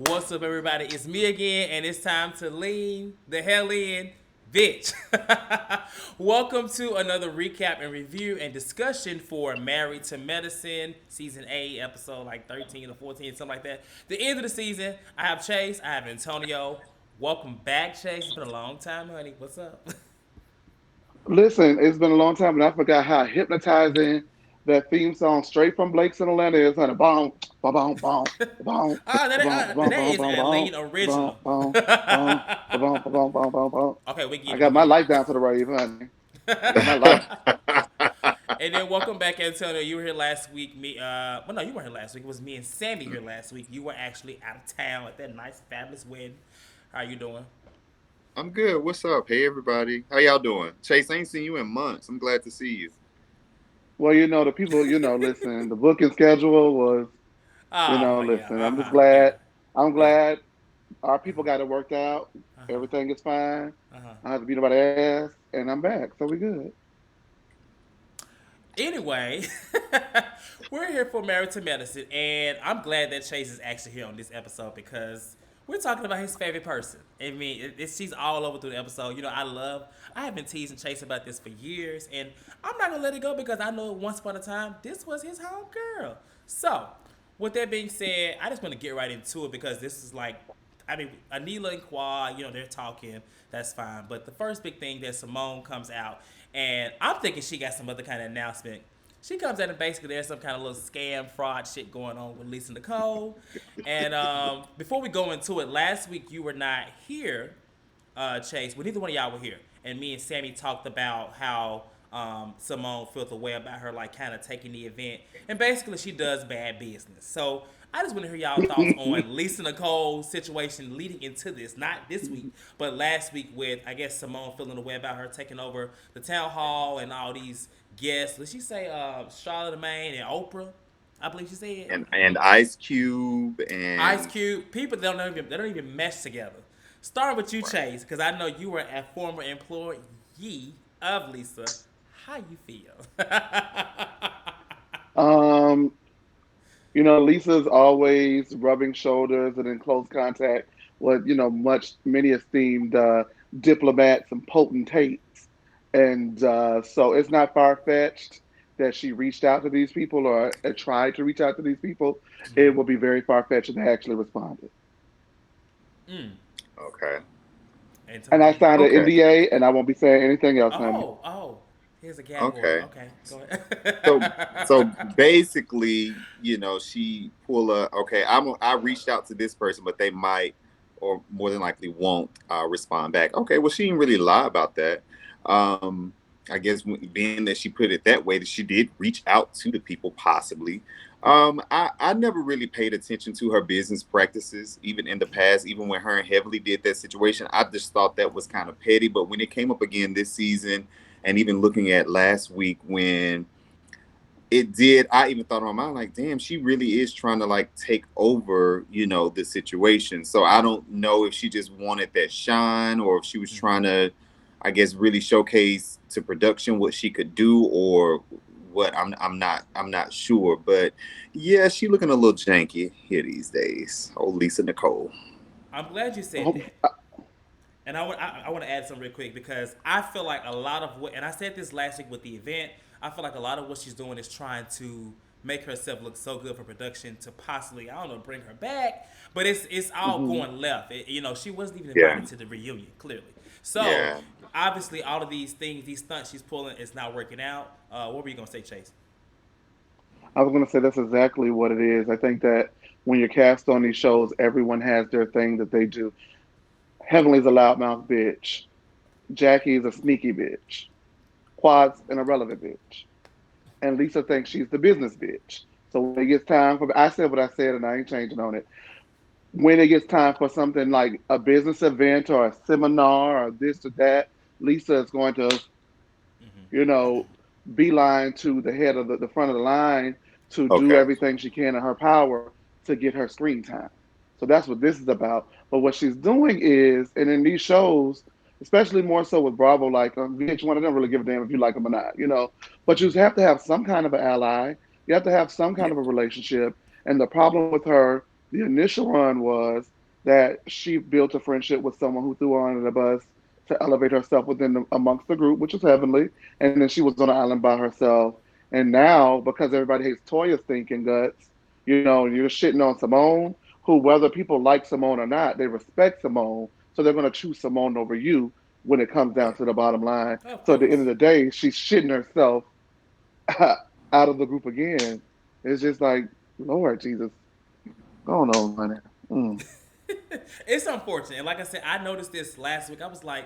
What's up, everybody? It's me again, and it's time to lean the hell in, bitch. Welcome to another recap and review and discussion for Married to Medicine, Season 8, episode like 13 or 14, something like that. The end of the season, I have Chase, I have Antonio. Welcome back, Chase. It's been a long time, honey. What's up? Listen, it's been a long time, and I forgot how hypnotizing that theme song straight from Blake's in Atlanta is, honey. Boom, boom, boom, boom, boom, boom, boom, That boom, is boom, a boom, lean boom, original. boom, boom, boom, boom, boom, boom, boom. Okay, I we got my get life down to the rave, honey. I got my life. And then welcome back, Antonio. You were here last week. Well, no, you weren't here last week. It was me and Sammy here last week. You were actually out of town at that nice, fabulous wedding. How you doing? I'm good. What's up? Hey, everybody. How y'all doing? Chase, I ain't seen you in months. I'm glad to see you. Well, the people, listen, the booking schedule was, Oh yeah, listen, I'm just yeah, glad. I'm yeah. glad our people got it worked out. Uh huh. Everything is fine. Uh huh. I have to beat nobody's ass, and I'm back, so we good. Anyway, we're here for Married to Medicine, and I'm glad that Chase is actually here on this episode because we're talking about his favorite person. I mean, she's all over through the episode. I have been teasing Chase about this for years, and I'm not gonna let it go because I know once upon a time this was his home girl. So, with that being said, I just want to get right into it because this is like, I mean, Anila and Quad, they're talking. That's fine. But the first big thing that Simone comes out, and I'm thinking she got some other kind of announcement. She comes out and basically there's some kind of little scam fraud shit going on with Lisa Nicole. And before we go into it, last week you were not here, Chase. Well, neither one of y'all were here, and me and Sammy talked about how Simone felt the way about her, like kind of taking the event, and basically she does bad business. So I just want to hear y'all thoughts on Lisa Nicole's situation leading into this, not this week, but last week with I guess Simone feeling the way about her taking over the town hall and all these guests. Did she say Charlotte Maine and Oprah? I believe she said. And Ice Cube Ice and Cube. People they don't even mesh together. Starting with you, right. Chase, because I know you were a former employee of Lisa. How you feel? Um, Lisa's always rubbing shoulders and in close contact with, many esteemed diplomats and potentates. And so it's not far fetched that she reached out to these people or tried to reach out to these people. It would be very far fetched if they actually responded. mm. Okay. And I Antonio. signed an Okay. NDA and I won't be saying anything else, honey. Oh. Here's a gag order. Okay. Okay, go So ahead. so basically, she pull a okay. I reached out to this person, but they might or more than likely won't respond back. Okay. Well, she didn't really lie about that. Um, I guess being that she put it that way, that she did reach out to the people possibly. I never really paid attention to her business practices, even in the past, even when her and Heavily did that situation. I just thought that was kind of petty. But when it came up again this season, and even looking at last week when it did, I even thought in my mind, like, damn, she really is trying to like take over, the situation. So I don't know if she just wanted that shine or if she was trying to, I guess, really showcase to production what she could do or what. I'm not sure. But yeah, she looking a little janky here these days. Oh, Lisa Nicole. I'm glad you said Oh, that. And I want to add something real quick because I feel like a lot of what, and I said this last week with the event, I feel like a lot of what she's doing is trying to make herself look so good for production to possibly, I don't know, bring her back. But it's all mhm. going left. She wasn't even Yeah, invited to the reunion, clearly. So yeah. obviously, all of these things, these stunts she's pulling, is not working out. What were you gonna say, Chase? I was going to say that's exactly what it is. I think that when you're cast on these shows, everyone has their thing that they do. Heavenly's a loudmouth bitch. Jackie's a sneaky bitch. Quad's an irrelevant bitch. And Lisa thinks she's the business bitch. So when it gets time for, I said what I said and I ain't changing on it. When it gets time for something like a business event or a seminar or this or that, Lisa is going to, you know, beeline to the head of the front of the line to do Okay. everything she can in her power to get her screen time. So that's what this is about. But what she's doing is, and in these shows, especially more so with Bravo, like on VH1, I don't really give a damn if you like them or not, But you have to have some kind of an ally. You have to have some kind Yeah. of a relationship. And the problem with her, the initial run was that she built a friendship with someone who threw her under the bus to elevate herself amongst the group, which is Heavenly. And then she was on the island by herself. And now, because everybody hates Toya's thinking guts, you're shitting on Simone, who, whether people like Simone or not, they respect Simone. So they're going to choose Simone over you when it comes Yeah, down to the bottom line. of So at the end of course. the day, she's shitting herself out of the group again. It's just like, Lord Jesus, go on, honey. Mm. It's unfortunate. And like I said, I noticed this last week. I was like,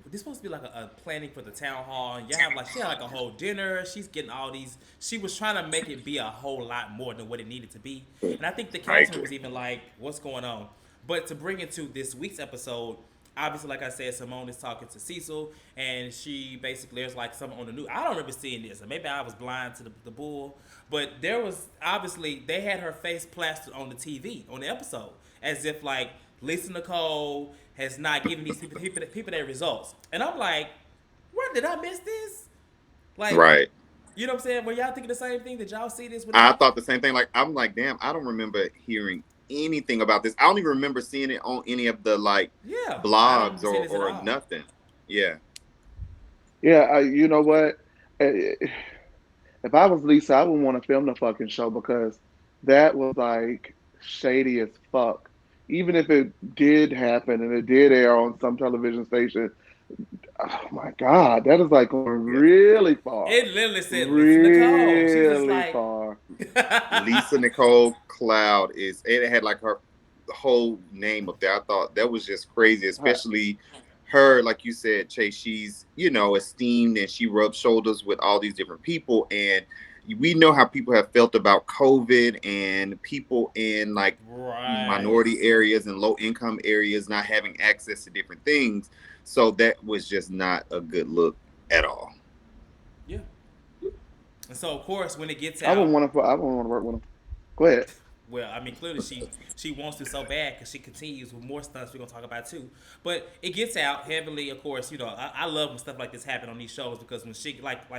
this supposed to be like a planning for the town hall. And you have like she had like a whole dinner. She's getting all these. She was trying to make it be a whole lot more than what it needed to be. And I think the I councilman agree. was even like, "What's going on?" But to bring it to this week's episode, obviously, like I said, Simone is talking to Cecil, and she basically there's like something on the news. I don't remember seeing this, or maybe I was blind to the bull. But there was obviously they had her face plastered on the TV on the episode, as if like Lisa Nicole has not given these people their results. And I'm like, where did I miss this? Like, Right. you know what I'm saying? Were y'all thinking the same thing? Did y'all see this when it I happened? thought the same thing. Like I'm like, damn, I don't remember hearing anything about this. I don't even remember seeing it on any of the like Yeah, I don't blogs remember seeing this at or all. nothing. Yeah. Yeah, you know what? Eh, If I was Lisa, I wouldn't want to film the fucking show because that was like shady as fuck. Even if it did happen and it did air on some television station, oh my God, that is like going Yeah. really far. It literally said Lisa Nicole. She was just Really like, far. Lisa Nicole Cloud is it had like her whole name up there. I thought that was just crazy, Uh, especially her, like you said, Chase, she's, esteemed and she rubs shoulders with all these different people. And we know how people have felt about COVID and people in like right. minority areas and low income areas not having access to different things. So that was just not a good look at all. Yeah. And so of course when it gets I wouldn't out, want to. I wouldn't want to work with him. Go ahead. well, I mean, clearly she wants to so bad because she continues with more stunts we're gonna talk about too. But it gets out heavily, of course. You know, I love when stuff like this happen on these shows because when she like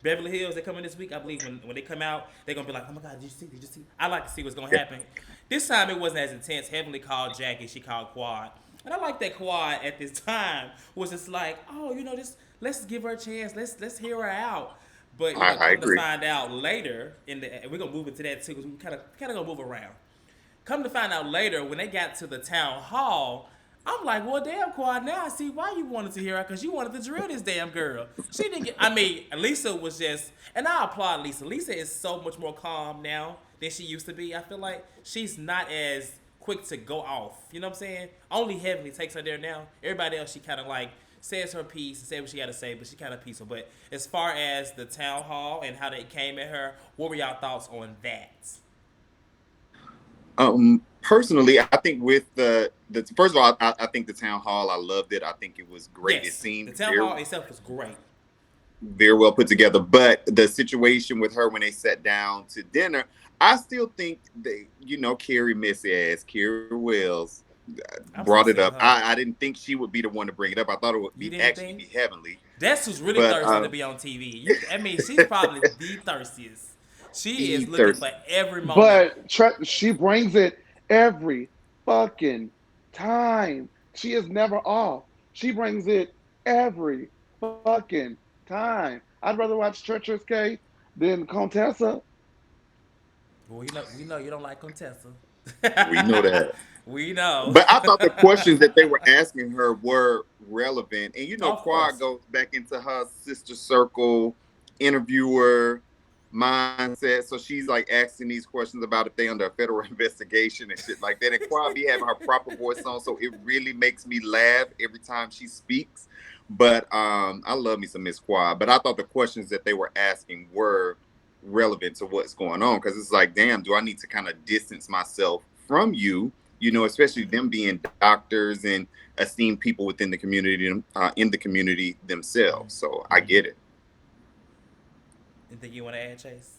Beverly Hills, they come in this week. I believe when they come out, they're gonna be like, oh my God, did you see? Did you see? I like to see what's gonna Yeah. happen. This time it wasn't as intense. Heavenly called Jackie, she called Quad, and I like that Quad at this time was just like, oh, just let's give her a chance. Let's hear her out. But I come to agree. find out later in the, we're gonna move into that too because we kind of gonna move around. Come to find out later when they got to the town hall, I'm like, well, damn, Quad. Now I see why you wanted to hear her because you wanted to drill this damn girl. She didn't get. I mean, Lisa was just, and I applaud Lisa. Lisa is so much more calm now than she used to be. I feel like she's not as quick to go off. You know what I'm saying? Only Heavenly takes her there now. Everybody else, she kind of like says her piece and says what she got to say, but she kind of peaceful. But as far as the town hall and how they came at her, what were y'all thoughts on that? Personally, I think with the first of all, I think the town hall, I loved it. I think it was great. It Yes, the seemed town hall itself was great. very well put together. But the situation with her when they sat down to dinner, I still think they, Carrie Missy ass, Carrie Wells I'm so brought it sick of up. her. I didn't think she would be the one to bring it up. I thought it would You be didn't actually think? be Heavenly. That's who's really But thirsty to be on TV. I mean, she's probably the thirstiest. She is the looking for thirst. every moment. But she brings it every fucking time. She is never off. She brings it every fucking time. I'd rather watch Treacherous K than Contessa. Well, we know you don't like Contessa. We know that. We know. But I thought the questions that they were asking her were relevant. And Of Quad course. goes back into her sister circle interviewer mindset. So she's like asking these questions about if they under a federal investigation and shit like that. And Quad be having her proper voice on. So it really makes me laugh every time she speaks. But I love me some Miss Quad. But I thought the questions that they were asking were relevant to what's going on. Because it's like, damn, do I need to kind of distance myself from you? Especially them being doctors and esteemed people within the community, in the community themselves. So I get it. You think you want to add Chase?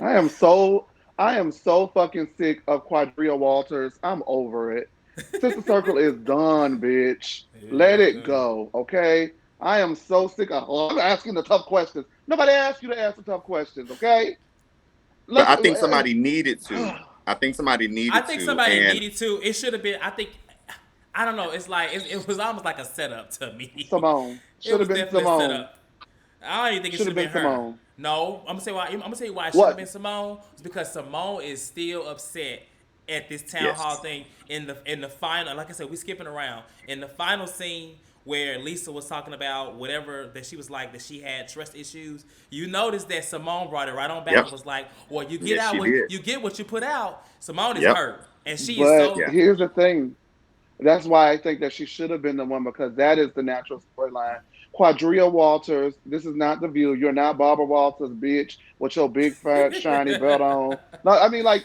I am so I am so fucking sick of Quadria Walters. I'm over it. Sister Circle is done, bitch. Let it Yeah. go, okay? I am so sick of I'm asking the tough questions. Nobody asked you to ask the tough questions, okay? But Let's I think somebody needed to. I think somebody I needed think to, somebody and needed to. It should have been. I think. I don't know. It's like it was almost like a setup to me. Simone. It Should have was been definitely a Simone. setup. I don't even think it Should should have have been been her. Simone. No, I'm gonna say why. I'm gonna tell you why it shouldn't have What? been Simone. It's because Simone is still upset at this town hall yes, thing in the final. Like I said, we skipping around in the final scene where Lisa was talking about whatever that she was like that she had trust issues. You notice that Simone brought it right on back yep, and was like, "Well, you get yes, out she what did. you get what you put out." Simone is Yep, hurt, and she is But so yeah, here's the thing. That's why I think that she should have been the one because that is the natural storyline. Quadria Walters, this is not the View. You're not Barbara Walters, bitch, with your big fat shiny belt on. No, I mean like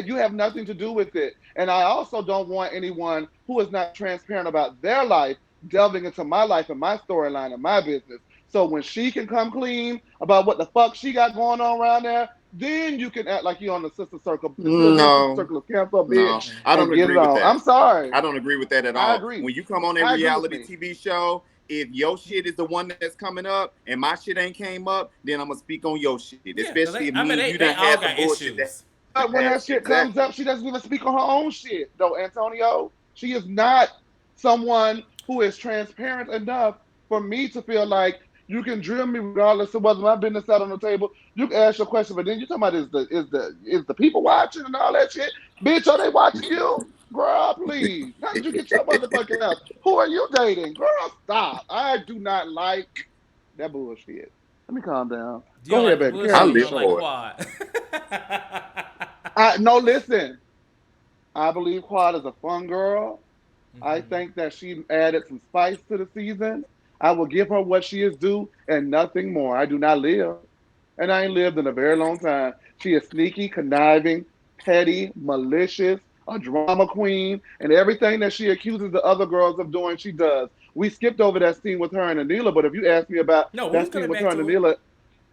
you have nothing to do with it. And I also don't want anyone who is not transparent about their life delving into my life and my storyline and my business. So when she can come clean about what the fuck she got going on around there, then you can act like you on the sister circle. But until then, sister no, circle is canceled, no, bitch, I and don't get it agree with on. that. I'm sorry. I don't agree with that at I all. agree. When you come on a I agree with reality me. TV show, if your shit is the one that's coming up and my shit ain't came up, then I'm gonna speak on your shit. yeah, because Especially if I me mean and you they done all had some got bullshit that issues. in the But when her past. shit comes Exactly. up, she doesn't even speak on her own shit, though, Antonio. She is not someone who is transparent enough for me to feel like you can drill me regardless of whether my business out on the table. You can ask your question, but then you talking about is the people watching and all that shit? Bitch, are they watching you? Girl, please. How did you get your motherfucking ass? Who are you dating? Girl, stop. I do not like that bullshit. Let me calm down. You Go don't ahead, like the baby. Carry I bullshit. on You the live don't like show. for it. Quad. No, listen. I believe Quad is a fun girl. I Hmm. think that she added some spice to the season. I will give her what she is due and nothing more. I do not live, and I ain't lived in a very long time. She is sneaky, conniving, petty, malicious, a drama queen, and everything that she accuses the other girls of doing, she does. We skipped over that scene with her and Anila, but if you ask me about No, we was that scene coming with her back and to it. Anila,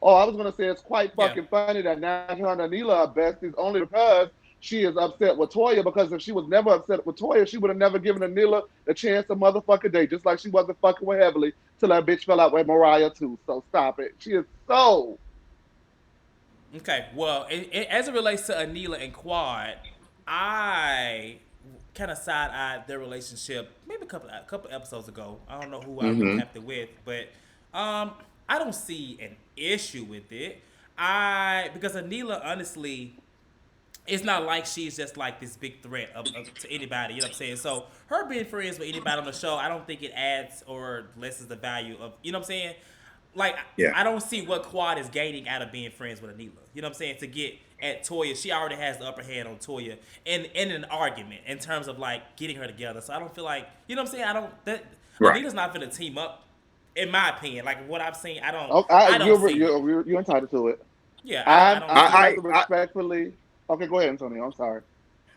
oh, I was gonna say it's quite Yeah. fucking funny that now her and Anila are besties only because she is upset with Toya. Because if she was never upset with Toya, she would have never given Anila a chance a motherfucking day. Just like she wasn't fucking with Heavily till that bitch fell out with Mariah too. So stop it. She is so Okay. Well, as it relates to Anila and Quad, I kind of side eyed their relationship maybe a couple episodes ago. I don't know who I Hmm. recapped it with, but um, I don't see an issue with it. Because Anila honestly it's not like she's just like this big threat to anybody. You know what I'm saying? So her being friends with anybody on the show, I don't think it adds or lessens the value of. You know what I'm saying? Like Yeah. I don't see what Quad is gaining out of being friends with Anila. You know what I'm saying? To get at Toya, she already has the upper hand on Toya in an argument in terms of like getting her together. So I don't feel like you know what I'm saying. I don't that Right. Anila's not gonna team up. In my opinion, like what I've seen, I don't, oh, I don't see it. you're entitled to it. Yeah, I I don't I see just it. have to respectfully. Okay, go ahead, Antonio. I'm sorry.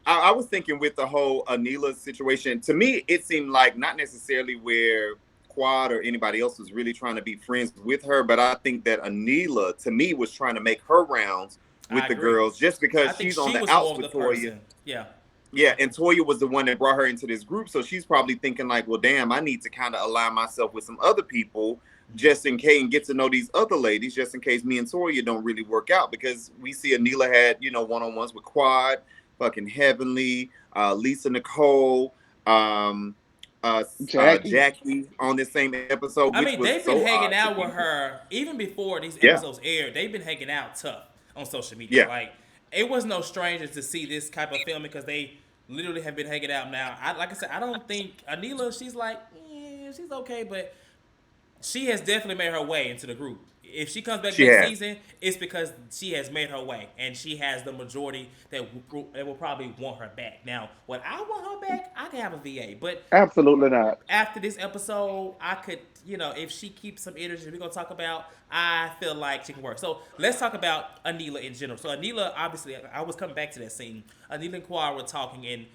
I was thinking with the whole Anila situation. To me, it seemed like not necessarily where Quad or anybody else was really trying to be friends with her, but I think that Anila, to me, was trying to make her rounds with I the agree. girls just I because think she's on she the was more outs of the with Toya. person. Yeah. Yeah, and Toya was the one that brought her into this group, so she's probably thinking like, well, damn, I need to kind of align myself with some other people just in case and get to know these other ladies, just in case me and Toya don't really work out. Because we see Anila had, one-on-ones with Quad, fucking Heavenly, Lisa Nicole, um, Jackie. Jackie on this same episode, I which mean, was they've been so hanging odd to out with me. her even before these Yeah, episodes aired. They've been hanging out tough on social media. yeah, Like, it was no stranger to see this type of filming because they literally have been hanging out now. Like I said, I don't think Anila, she's like, yeah, she's okay, but she has definitely made her way into the group. If she comes back she next has. season, it's because she has made her way and she has the majority that will probably want her back. Now, when I want her back, I can have a VA, but Absolutely not. after this episode, I could, if she keeps some energy, we're gonna talk about. I feel like she can work. So let's talk about Anila in general. So Anila, obviously, I was coming back to that scene. Anila and Quad were talking in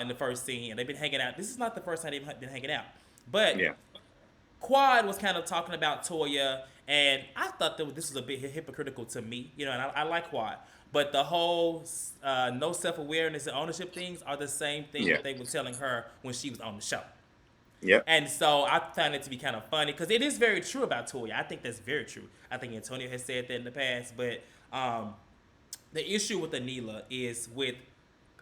the first scene, and they've been hanging out. This is not the first time they've been hanging out, but Yeah. Quad was kind of talking about Toya, and I thought that this was a bit hypocritical to me, and I like Quad. But the whole no self awareness and ownership things are the same thing Yeah. that they were telling her when she was on the show. Yep. And so I found it to be kind of funny because it is very true about Toya. I think that's very true. I think Antonio has said that in the past, but the issue with Anila is with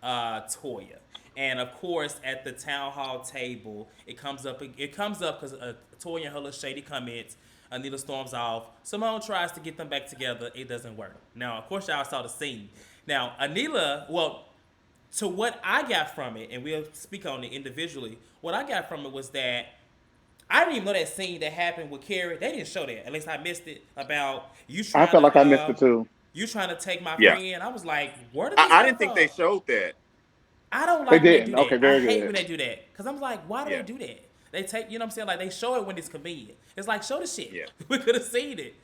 Toya. And of course, at the town hall table, it comes up. It comes up because Toya and her little shady comments. Anita storms off. Simone tries to get them back together. It doesn't work. Now, of course, y'all saw the scene. Now, Anila, well, to what I got from it, and we'll speak on it individually. What I got from it was that I didn't even know that scene that happened with Carrie. They didn't show that. At least I missed it. About I felt like I missed it too. you trying to take my Yeah, friend. I was like, where did this I come didn't think they from? showed that. I don't They like when they do didn't. Okay, that. I very hate good. when they do that. Cause I'm like, why do they Yeah, do that? They take, you know what I'm saying? Like they show it when it's convenient. It's like show the shit. yeah, We could have seen it.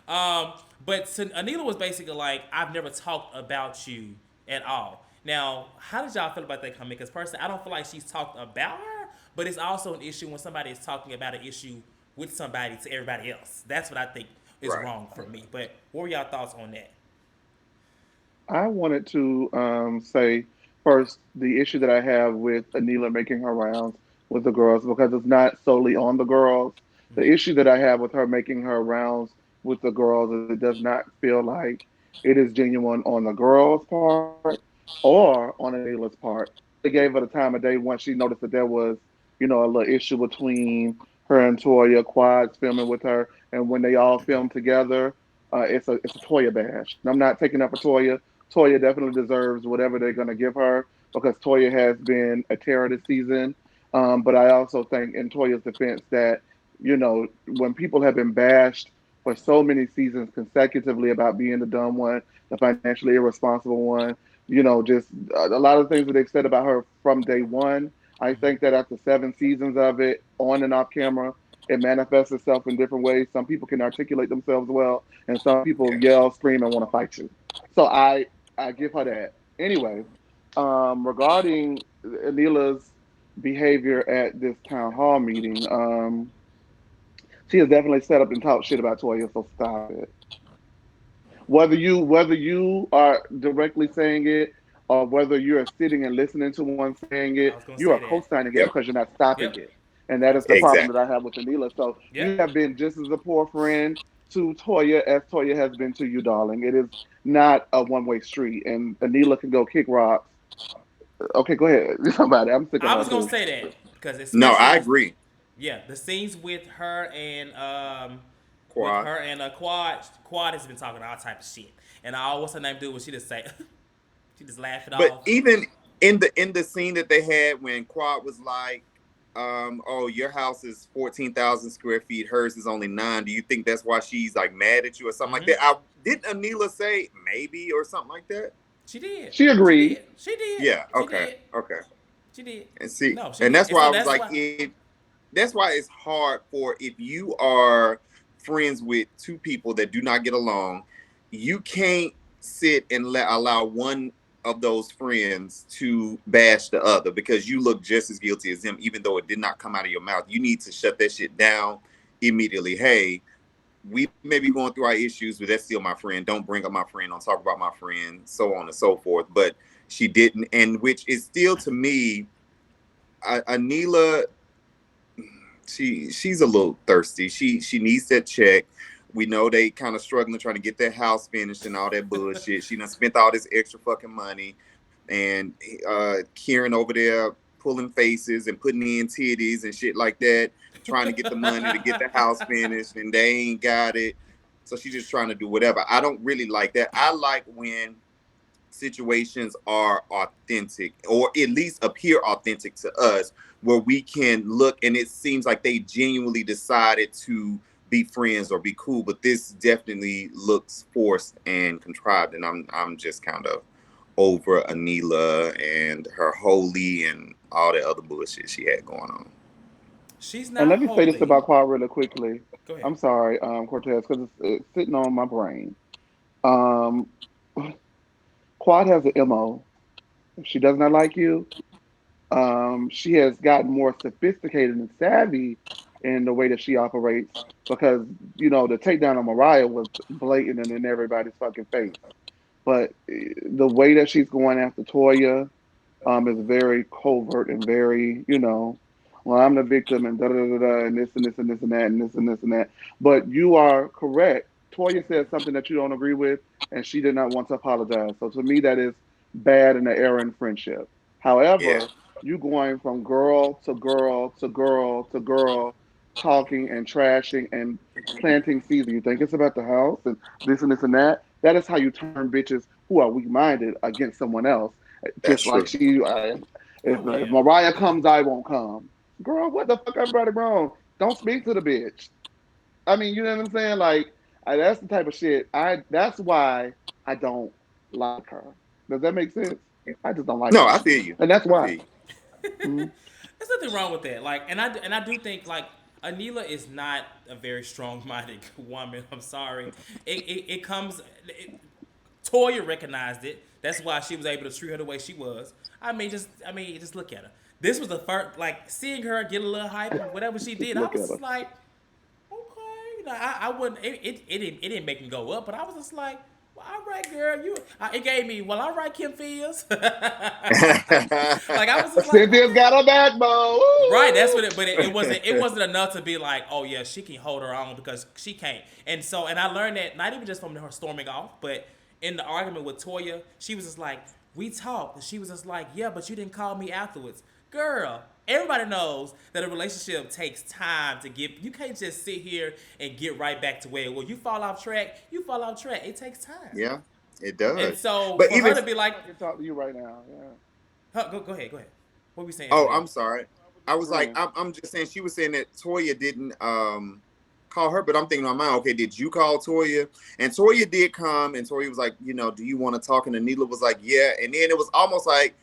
But Anila was basically like, I've never talked about you at all. Now, how did y'all feel about that comment? Because personally, I don't feel like she's talked about her, but it's also an issue when somebody is talking about an issue with somebody to everybody else. That's what I think is right. wrong for me. But what were y'all thoughts on that? I wanted to say first the issue that I have with Anila making her rounds with the girls because it's not solely on the girls. The Mm-hmm. issue that I have with her making her rounds with the girls is it does not feel like it is genuine on the girls' part or on Anila's part. She really gave her the time of day once she noticed that there was, a little issue between her and Toya, Quads filming with her, and when they all filmed together, it's a Toya bash. And I'm not taking up for Toya. Toya definitely deserves whatever they're going to give her because Toya has been a terror this season. But I also think, in Toya's defense, that when people have been bashed for so many seasons consecutively about being the dumb one, the financially irresponsible one, just a lot of things that they've said about her from day one. I think that after 7 seasons of it, on and off camera, it manifests itself in different ways. Some people can articulate themselves well, and some people Yeah. yell, scream, and want to fight you. So I give her that. Anyway, regarding Anila's behavior at this town hall meeting, she has definitely set up and talked shit about Toya. So stop it. Whether you are directly saying it or whether you are sitting and listening to one saying I it, was gonna you say are that. co-signing it Yep. because you're not stopping Yep. it, and that I is was the gonna say problem that. that I Exactly. have with Anila. So you Yep. have been just as a poor friend to Toya as Toya has been to you, darling. It is not a one-way street, and Anila can go kick rocks. Okay, go ahead. Somebody, I'm sick of I her was gonna too. say that because No, especially I the agree. yeah the scenes with Quad. her and Quad has been talking all type of shit, and all what's her name do was she just say she just laugh it But off. even in the scene that they had when Quad was like, "Oh, your house is 14,000 square feet. Hers is only 9. Do you think that's why she's like mad at you or something like Mm-hmm. that?" I didn't Anila say maybe or something like that. She did. She She agreed. did. She did. Yeah. She Okay. did. Okay. She did. And see, No, she and did. that's And why so I was that's like, why. that's why it's hard for if you are friends with two people that do not get along, you can't sit and allow one of those friends to bash the other because you look just as guilty as them, even though it did not come out of your mouth. You need to shut that shit down immediately. Hey, we may be going through our issues, but that's still my friend. Don't bring up my friend. Don't talk about my friend, so on and so forth. But she didn't, and which is still to me, Anila, she's a little thirsty. She needs that check. We know they kind of struggling trying to get their house finished and all that bullshit. She done spent all this extra fucking money, and Kieran over there pulling faces and putting in titties and shit like that, trying to get the money to get the house finished, and they ain't got it. So she's just trying to do whatever. I don't really like that. I like when situations are authentic or at least appear authentic to us where we can look and it seems like they genuinely decided to be friends or be cool, but this definitely looks forced and contrived, and I'm just kind of over Anila and her holy and all the other bullshit she had going on. She's And not let me say this holy. about Quad really quickly. Go ahead. I'm sorry, Cortez, because it's sitting on my brain. Um, Quad has an MO. If she does not like you, she has gotten more sophisticated and savvy in the way that she operates because the takedown on Mariah was blatant and in everybody's fucking face. But the way that she's going after Toya is very covert and very, well, I'm the victim and da da da da and this and this and this and that and this and this and that. But you are correct. Toya said something that you don't agree with, and she did not want to apologize. So to me, that is bad in the era in friendship. Yeah, However, you going from girl to girl to girl to girl, talking and trashing and planting seeds. You think it's about the house and this and that. That is how you turn bitches who are weak minded against someone else. that's Just like true. she, Oh if yeah. Mariah comes, I won't come. Girl, what the fuck? Everybody wrong. Don't speak to the bitch. I mean, you know what I'm saying? Like, that's the type of shit. That's why I don't like her. Does that make sense? I just don't like No, her, I feel you. and that's I why. feel you. Mm-hmm. There's nothing wrong with that. Like, and I do think like Anila is not a very strong-minded woman. I'm sorry. It comes. Toya recognized it. That's why she was able to treat her the way she was. Just look at her. This was the first, like, seeing her get a little hype and whatever she Just did. I look was at her. just like, okay, I wouldn't. It didn't make me go up, but I was just like, well, all right, girl, it gave me, well, all right, Kim Fields. Like I was just like, Cynthia's okay. got her backbone. Right, that's Woo! what it. But it wasn't. It wasn't enough to be like, oh yeah, she can hold her own because she can't. And I learned that not even just from her storming off, but in the argument with Toya, she was just like, we talked, and she was just like, yeah, but you didn't call me afterwards, girl. Everybody knows that a relationship takes time to get. You can't just sit here and get right back to where. Well, you fall off track. You fall off track. It takes time. Yeah, it And does. so But for her even to be like, I can talk to you right now. Yeah. huh, go ahead, go ahead. What were we saying, oh, Antonio? I'm sorry. I was I just was like, agreeing. I'm just saying she was saying that Toya didn't call her, but I'm thinking on mine, okay, did you call Toya? And Toya did come, and Toya was like, do you want to talk? And Anila was like, yeah. And then it was almost like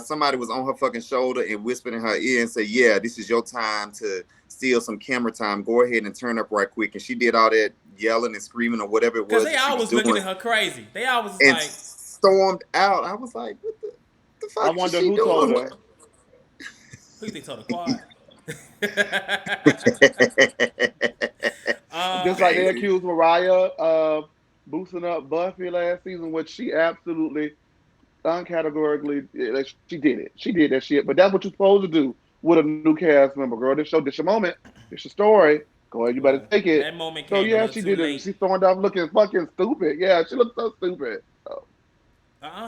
somebody was on her fucking shoulder and whispered in her ear and said, yeah, this is your time to steal some camera time. Go ahead and turn up right quick. And she did all that yelling and screaming or whatever it Because was they that she was always looking doing at her crazy. They always is and like, stormed out. I was like, what the I fuck is wonder she who told doing? her. who you think told the quad? uh, Just like they Crazy. accused Mariah of boosting up Buffy last season, which she absolutely uncategorically, she did it. She did that shit. But that's what you're supposed to do with a new cast member, girl. This your moment. This your story. Go ahead, you better well, take it. that moment So came a yeah, little she too did it. late. She stormed off looking fucking stupid. Yeah, she looked so stupid. So,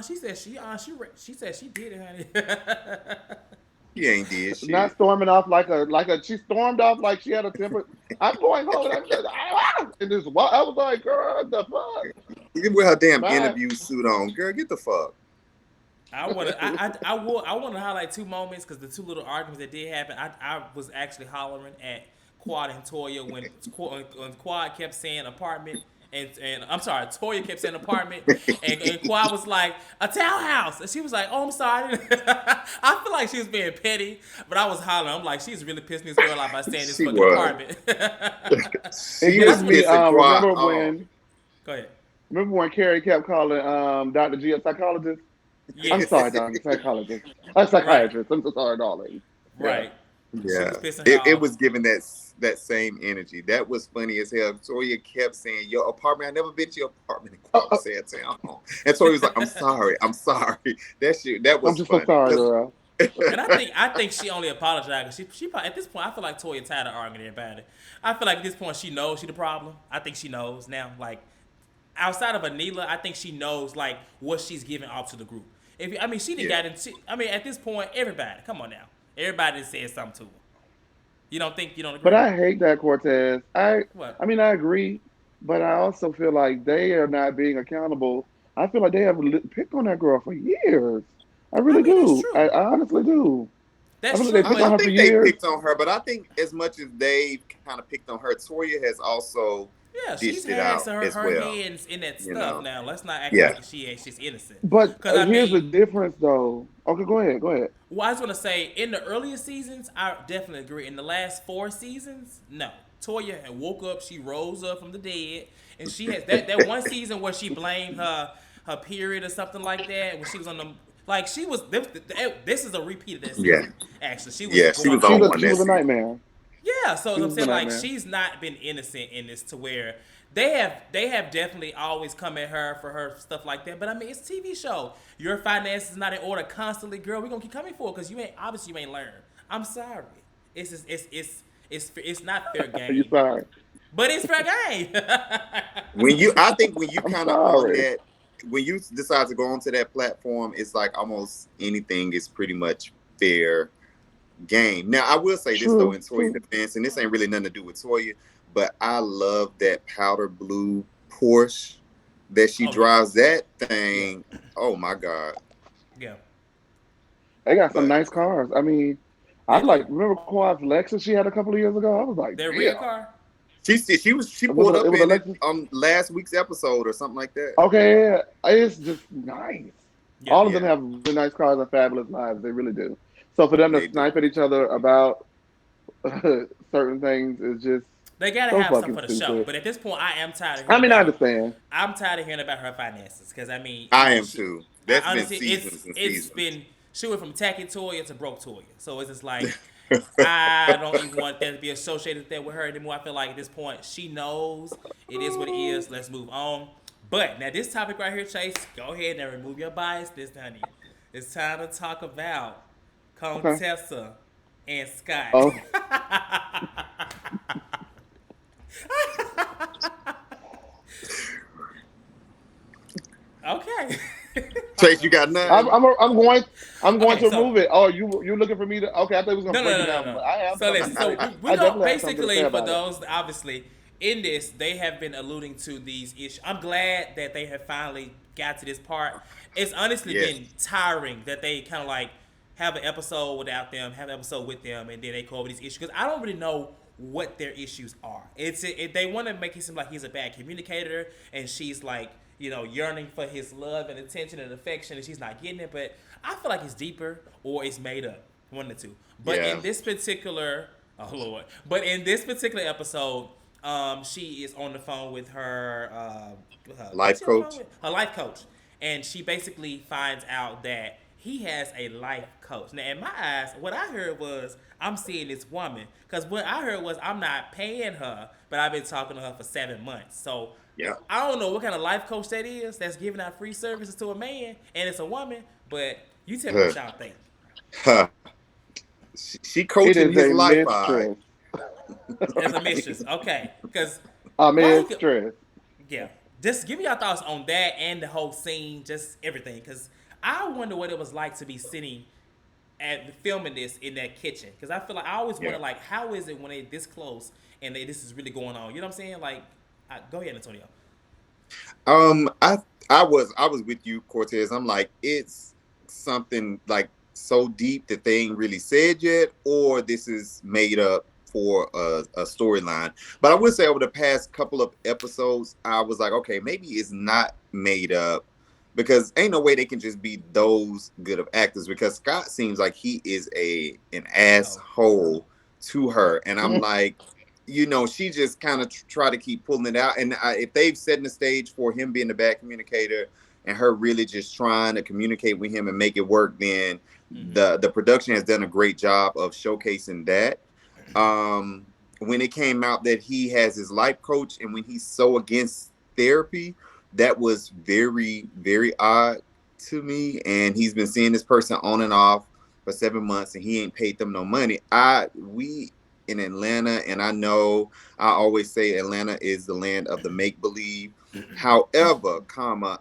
She said she said she did it, honey. She ain't did not shit. storming off like a she stormed off like she had a temper. I'm going home and and this I was like, girl, what the fuck? Even with her damn Bye. interview suit on, girl, get the fuck. I want to highlight two moments because the two little arguments that did happen. I was actually hollering at Quad and Toya when Quad kept saying apartment. And I'm sorry, Toya kept saying apartment, and Quad was like a townhouse, and she was like, "Oh, I'm sorry." I feel like she was being petty, but I was hollering. I'm like, she's really pissing this girl out by saying this She fucking was. apartment. It She And gives was that's what. me pissing Quad remember off. when Go ahead. Carrie kept calling Dr. G a psychologist? I'm sorry, Yes. Dr. Psychologist. A Right. psychiatrist. I'm so sorry, darling. Yeah. Right. She was Yeah, pissing her it off. was giving that same energy. That was funny as hell. Toya kept saying, "Your apartment. I never been to your apartment." And Oh, Quad was saying, "Town." And Toya was like, "I'm sorry. I'm sorry." That shit. That I'm was just so funny. sorry, 'Cause girl. And I think she only apologized because she probably, at this point, I feel like Toya tired of arguing about it. I feel like at this point she knows she the problem. I think she knows now. Like outside of Anila, I think she knows like what she's giving off to the group. If I mean she didn't yeah, got into. I mean at this point everybody, come on now, everybody said something to her. You don't But agree? I hate that, Cortez. I What? mean, I agree, but I also feel like they are not being accountable. I feel like they have picked on that girl for years. I I really mean that's do. true. I honestly do. I That's feel like they true, picked I on but her for think they years. picked on her, but I think as much as they kind of picked on her, Toya has also yeah, she's dished it had out some as her well. hands in that You stuff. know. Now let's not act Yeah. like she's innocent. But Cause I here's the mean difference, though. Okay, go ahead. Go ahead. Well, I was gonna say in the earlier seasons, I definitely agree. In the last four seasons, no. Toya had woke up, she rose up from the dead, and she has that one season where she blamed her period or something like that when she was on the like she was this is a repeat of that Yeah. season. Actually, she was Yeah. She going was She's on a off. one she that was a season. nightmare. Yeah, so She as I'm was a saying, like nightmare. she's not been innocent in this to where they have definitely always come at her for her stuff like that. But I mean, it's a TV show. Your finances not in order constantly, girl. We gonna keep coming for it because you ain't obviously you ain't learned. I'm sorry. It's just, it's not fair You game, sorry. but it's fair game. I think when you I'm kind of on sorry. that when you decide to go onto that platform, it's like almost anything is pretty much fair game. Now, I will say this though, True, in Toya true. defense, and this ain't really nothing to do with Toya, but I love that powder blue Porsche that she Oh yeah, drives. That yeah, thing, oh my god! yeah. They got some But nice cars. I mean, I They like do. remember Quad's Lexus she had a couple of years ago. I was like, Their damn. real car. she Was pulled it? It up was a in it Lexus. last week's episode or something like that. Okay, yeah, it's just nice. Yeah. All of them Yeah, have really nice cars and fabulous lives. They really do. So for them to they do. snipe at each other about certain things is just They gotta so have some fucking for the show. stupid. But at this point, I am tired of I hearing mean, I about. understand. I'm tired of hearing about her finances because I mean, I am she. too. That's been Honestly, it's seasons and it's seasons. been she went from tacky Toya to broke Toya. So it's just like I don't even want that to be associated there with her anymore. I feel like at this point she knows it is what it is. Let's move on. But now this topic right here, Chase, go ahead and remove your bias, this honey. It's time to talk about Okay. Contessa and Scott. Oh, Okay. Chase, you got I'm none. I'm I'm going I'm going Okay, to so remove it. Oh, you looking for me to? Okay, I thought we was gonna no, no, break it no, no, down, no. but I have So something listen, to so say. we I go definitely have something to say basically for about it. those obviously in this they have been alluding to these issues. I'm glad that they have finally got to this part. It's honestly Yes. been tiring that they kind of like have an episode without them, have an episode with them, and then they go over these issues because I don't really know what their issues are. They want to make it seem like he's a bad communicator and she's like yearning for his love and attention and affection and she's not getting it. But I feel like it's deeper or it's made up, one of the two. But Yeah. in this particular, oh Lord, but in this particular episode, she is on the phone with her, who's Life she on the phone coach. with? Her life coach, and she basically finds out that he has a life coach. Now, in my eyes, what I heard was I'm seeing this woman because what I heard was I'm not paying her, but I've been talking to her for 7 months. So Yeah. I don't know what kind of life coach that is that's giving out free services to a man, and it's a woman. But you tell me what Huh. y'all think. Huh. She It coaching is his a life, all right. mistress. As a mistress, okay? Because A why he could, mistress. yeah. Just give me your thoughts on that and the whole scene, just everything. Because I wonder what it was like to be sitting at filming this in that kitchen. Because I feel like I always Yeah. wonder, like, how is it when they this close and this is really going on? You know what I'm saying? Like, go ahead, Antonio. Um, I I was with you, Cortez. I'm like, it's something like so deep that they ain't really said yet, or this is made up for a storyline. But I would say over the past couple of episodes, I was like, okay, maybe it's not made up because ain't no way they can just be those good of actors. Because Scott seems like he is an Oh, asshole to yeah. her, and I'm like, she just kind of try to keep pulling it out. And if they've set the stage for him being a bad communicator and her really just trying to communicate with him and make it work, then Mm-hmm. the production has done a great job of showcasing that. When it came out that he has his life coach and when he's so against therapy, that was very, very odd to me. And he's been seeing this person on and off for 7 months and he ain't paid them no money. We in Atlanta, and I know I always say Atlanta is the land of the make believe. However,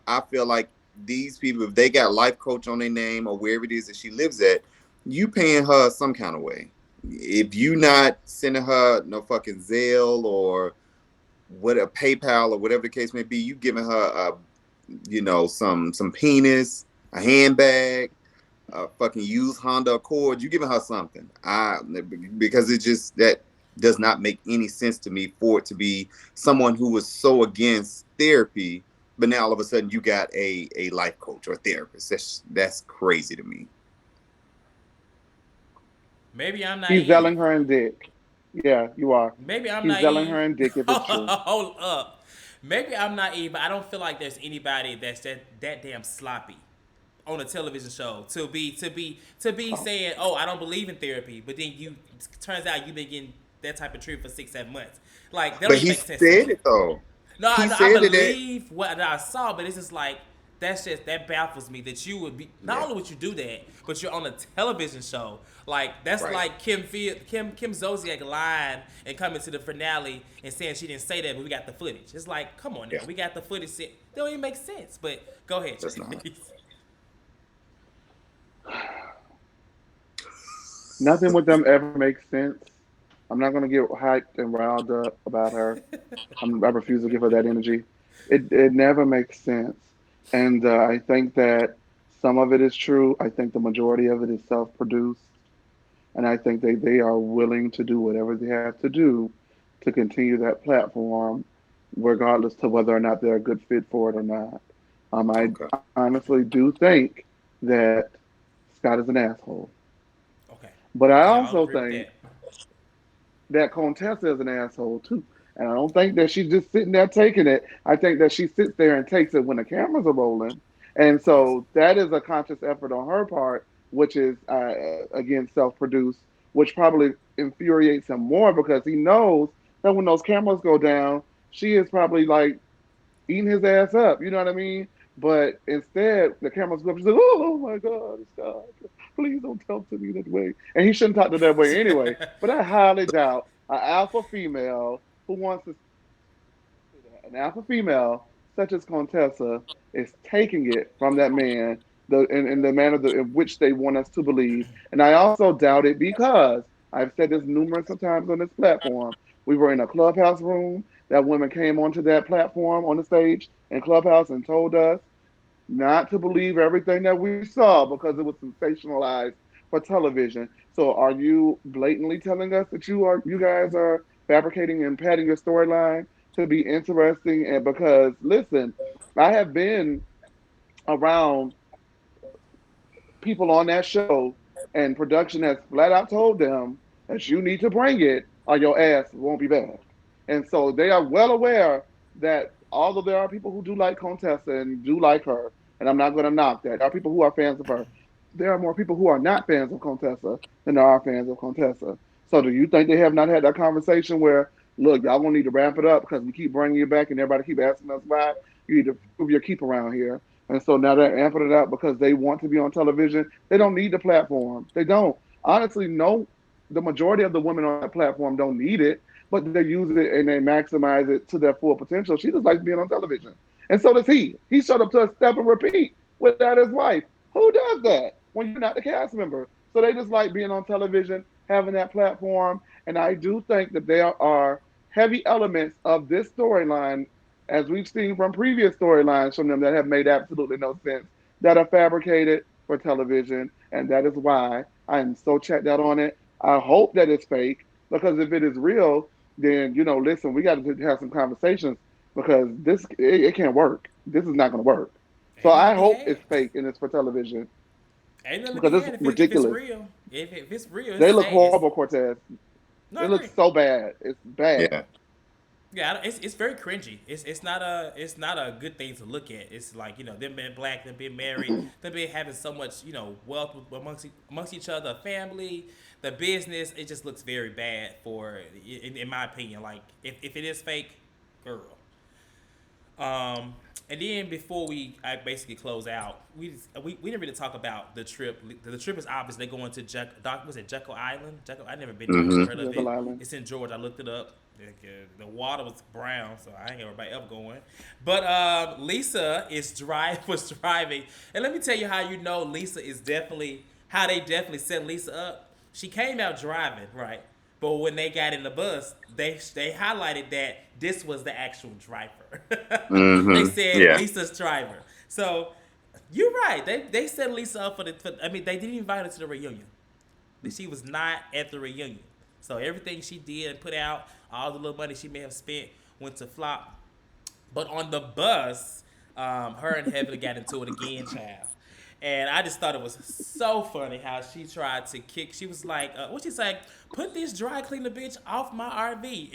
I feel like these people, if they got life coach on their name or wherever it is that she lives at, you paying her some kind of way. If you not sending her no fucking Zelle or what a PayPal or whatever the case may be, you giving her some penis, a handbag, a fucking used Honda Accord. You giving her something. Because it just that does not make any sense to me for it to be someone who was so against therapy, but now all of a sudden you got a life coach or therapist. That's crazy to me. Maybe I'm He's naive. selling her in dick. Yeah, you are. Maybe I'm He's selling naive. her in dick if it's true. Hold up. Maybe I'm naive, but I don't feel like there's anybody that's that damn sloppy on a television show to be Oh, saying, "Oh, I don't believe in therapy," but then you turns out you've been getting that type of treatment for 6 7 months. Like that don't But even he make sense to said me. it though. No, He I said it. believe what I saw, but it's just like that baffles me that you would be not Yeah. only would you do that, but you're on a television show. Like that's Right. like Kim Zolciak lying and coming to the finale and saying she didn't say that, but we got the footage. It's like, come on now, Yeah. we got the footage. It don't even make sense. But go ahead, That's not. Chase. Nothing with them ever makes sense. I'm not gonna get hyped and riled up about her. I refuse to give her that energy. It never makes sense, and I think that some of it is true. I think the majority of it is self-produced, and I think they are willing to do whatever they have to do to continue that platform, regardless to whether or not they're a good fit for it or not. I Okay. honestly do think that Scott is an asshole, Okay, but I we all also agree with think that. that Contessa is an asshole too. And I don't think that she's just sitting there taking it. I think that she sits there and takes it when the cameras are rolling. And Yes. so that is a conscious effort on her part, which is, again, self produced, which probably infuriates him more because he knows that when those cameras go down, she is probably like eating his ass up. You know what I mean? But instead, the cameras go up. She's like, "Oh my God, stop! Please don't talk to me that way." And he shouldn't talk to that way anyway. But I highly doubt an alpha female who wants to an alpha female such as Contessa is taking it from that man in the manner in which they want us to believe. And I also doubt it because I've said this numerous of times on this platform. We were in a clubhouse room. That woman came onto that platform on the stage in Clubhouse and told us not to believe everything that we saw because it was sensationalized for television. So are you blatantly telling us that you guys are fabricating and padding your storyline to be interesting? And because listen, I have been around people on that show, and production has flat out told them that you need to bring it or your ass won't be back. And so they are well aware that although there are people who do like Contessa and do like her, and I'm not going to knock that, there are people who are fans of her. There are more people who are not fans of Contessa than there are fans of Contessa. So do you think they have not had that conversation where, look, y'all gonna need to ramp it up because we keep bringing you back and everybody keep asking us why? You need to prove your keep around here. And so now they're amping it up because they want to be on television. They don't need the platform. They don't. Honestly, no, the majority of the women on that platform don't need it, but they use it and they maximize it to their full potential. She just likes being on television. And so does he. He showed up to a step and repeat without his wife. Who does that when you're not the cast member? So they just like being on television, having that platform. And I do think that there are heavy elements of this storyline as we've seen from previous storylines from them that have made absolutely no sense, that are fabricated for television, and that is why I am so checked out on it. I hope that it's fake because if it is real, then listen, we got to have some conversations because it can't work. This is not going to work. So Ain't nothing to I be hope had. it's fake and it's for television Ain't nothing to be because it's had if it's ridiculous. real. If it's real, it's They look sad. It's, horrible, Cortez. no, I It looks agree. so bad. It's bad. Yeah. Yeah, it's very cringy. It's not a good thing to look at. It's like them being black, them being married, them being having so much wealth amongst each other, family, the business. It just looks very bad for, in my opinion. Like if it is fake, girl. Um, and then before I basically close out, we didn't really talk about the trip. The trip is obvious. They going to was it Jekyll Island? Jekyll, I never been there. I just Hmm. heard of Jekyll it. Island. It's in Georgia. I looked it up. The water was brown, so I ain't hear everybody else going. But Lisa was driving, and let me tell you how Lisa is definitely how they definitely set Lisa up. She came out driving, right? But when they got in the bus, they highlighted that this was the actual driver. They Hmm. said Yeah. Lisa's driver. So you're right. They set Lisa up I mean, they didn't invite her to the reunion. She was not at the reunion. So everything she did and put out, all the little money she may have spent, went to flop. But on the bus, her and Heavenly got into it again, child. And I just thought it was so funny how she tried to kick. She was like, what she say? Put this dry cleaner bitch off my RV.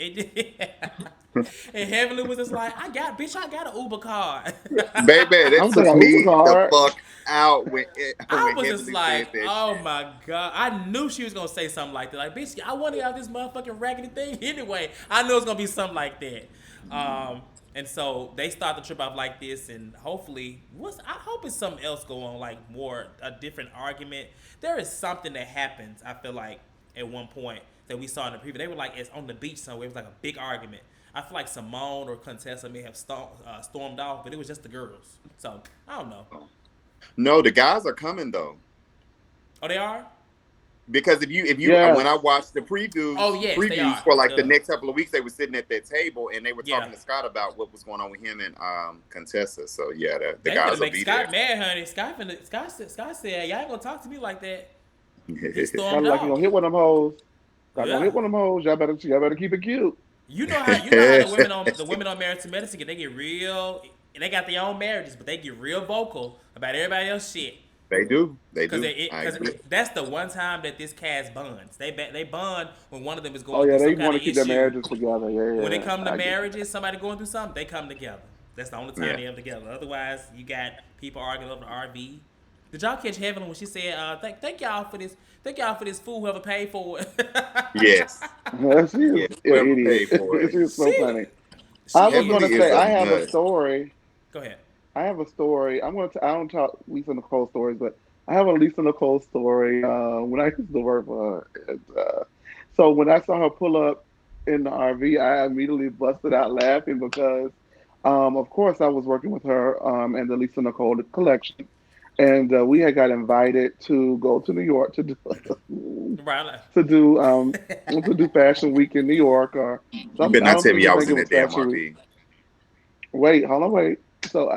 And Heavenly was just like, bitch, I got an Uber card. Baby, that I'm talking took about Uber me the card. fuck out when I when was just Heavenly like, said that oh shit. my god. I knew she was gonna say something like that. Like, bitch, I wanted out this motherfucking raggedy thing anyway. I knew it was gonna be something like that. And so they start the trip off like this, and hopefully, I hope it's something else go on, like more a different argument. There is something that happens. I feel like at one point that we saw in the preview, they were like it's on the beach somewhere. It was like a big argument. I feel like Simone or Contessa may have stormed off, but it was just the girls. So I don't know. No, the guys are coming though. Oh, they are. Because if you Yes. when I watched the previews Oh yes, they previews are. for like the Duh. next couple of weeks, they were sitting at that table and they were Yeah, talking to Scott about what was going on with him and Contessa. So yeah, the they finna guys will make be there. Scott mad, honey. Scott said, y'all ain't gonna talk to me like that. He Kind stormed of like you off. gonna hit one of them hoes. Like gonna Yeah. hit one of them hoes. Y'all better keep it cute. You know how the women on Married to Medicine they get real, and they got their own marriages, but they get real vocal about everybody else shit. They do. They Cause, do. I agree. that's the one time that this cast bonds. They bond when one of them is Oh going yeah, through they some kind want of to keep their issue. marriages together. Yeah, When it yeah. come to I get that. marriages, somebody going through something, they come together. That's the only time Yeah. they ever together. Otherwise, you got people arguing over the RV. Did y'all catch Heaven when she said, thank y'all for this. Thank y'all for this fool whoever paid for it." Yes. She is Yes. an Whoever idiot. paid for it. She is so she funny. I was she gonna Heavenly is is say a I have a nut. story. Go ahead. I have a story. I don't talk Lisa Nicole stories, but I have a Lisa Nicole story. When I used to work for her, so when I saw her pull up in the RV, I immediately busted out laughing because, of course, I was working with her and the Lisa Nicole collection, and we had got invited to go to New York to do Right. Like, to do Fashion Week in New York or You some. better I not don't tell me even I was think it in was that damn Fashion Week. RV. Wait, hold on, wait. So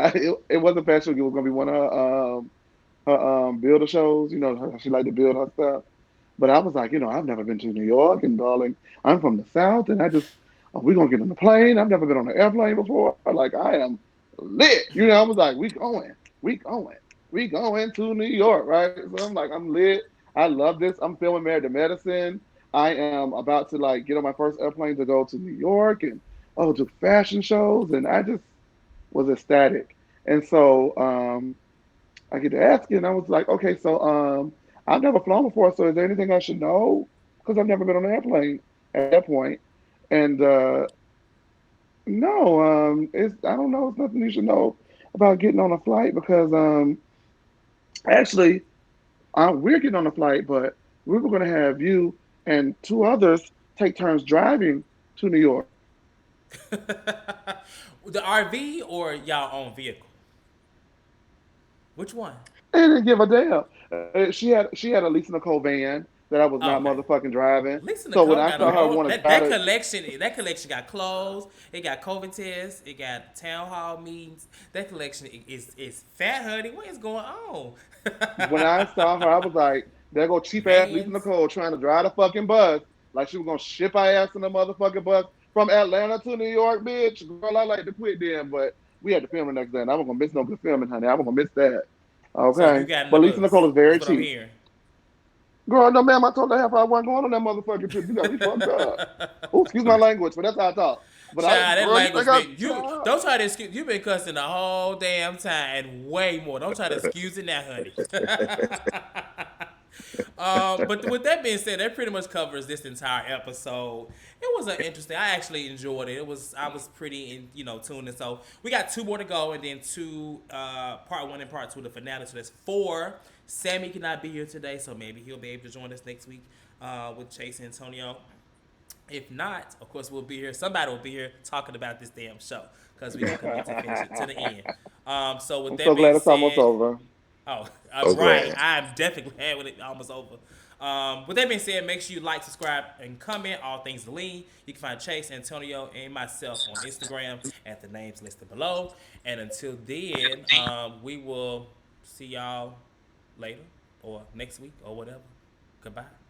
it wasn't Fashion Week. It was gonna be one of her builder shows. You know, she liked to build her stuff. But I was like, I've never been to New York, and darling, I'm from the South, and we're gonna get on the plane. I've never been on an airplane before. Like I am lit. I was like, we going, we going to New York, right? So I'm like, I'm lit. I love this. I'm filming Married to Medicine. I am about to like get on my first airplane to go to New York and do fashion shows, and I just was ecstatic. And so I get to asking, and I was like, okay, so I've never flown before, so is there anything I should know? Because I've never been on an airplane at that point. And no, it's I don't know. It's nothing you should know about getting on a flight because actually we're getting on a flight, but we were going to have you and two others take turns driving to New York. the RV or y'all own vehicle? Which one? They didn't give a damn. She had a Lisa Nicole van that I was Oh, not okay. motherfucking driving. Lisa So when Nicole I got a saw her whole want to that try to, collection got clothes. It got COVID tests. It got town hall meetings. That collection is fat, honey. What is going on? when I saw her, I was like, there go cheap ass Lisa Vans. Nicole trying to drive the fucking bus like she was gonna ship our ass in the motherfucking bus from Atlanta to New York, bitch. Girl, I like to quit then, but we had to film the next day, and I was gonna miss no good filming, honey. I was gonna miss that. So you Okay, got in the but Lisa bus. Nicole is Is very what I'm cheap. hearing. Girl, no ma'am, I told her half I wasn't going on that motherfucking trip. You got me fucked up. Oh, excuse my language, but that's how I talk. But Child, that girl, you think language I, been you child? don't try to excuse you been cussing the whole damn time and way more. Don't try to excuse it now, honey. But with that being said, that pretty much covers this entire episode. It was an interesting. I actually enjoyed it. I was pretty tuned in. So we got two more to go, and then two part one and part two of the finale. So that's four. Sammy cannot be here today, so maybe he'll be able to join us next week with Chase and Antonio. If not, of course, we'll be here. Somebody will be here talking about this damn show because we're gonna commit to finish it to the end. So with I'm that so being glad it's almost said, over. oh, So right, glad. I'm definitely glad when it almost over. With that being said, make sure you like, subscribe, and comment all things lean. You can find Chase, Antonio, and myself on Instagram at the names listed below. And until then, we will see y'all later or next week or whatever. Goodbye.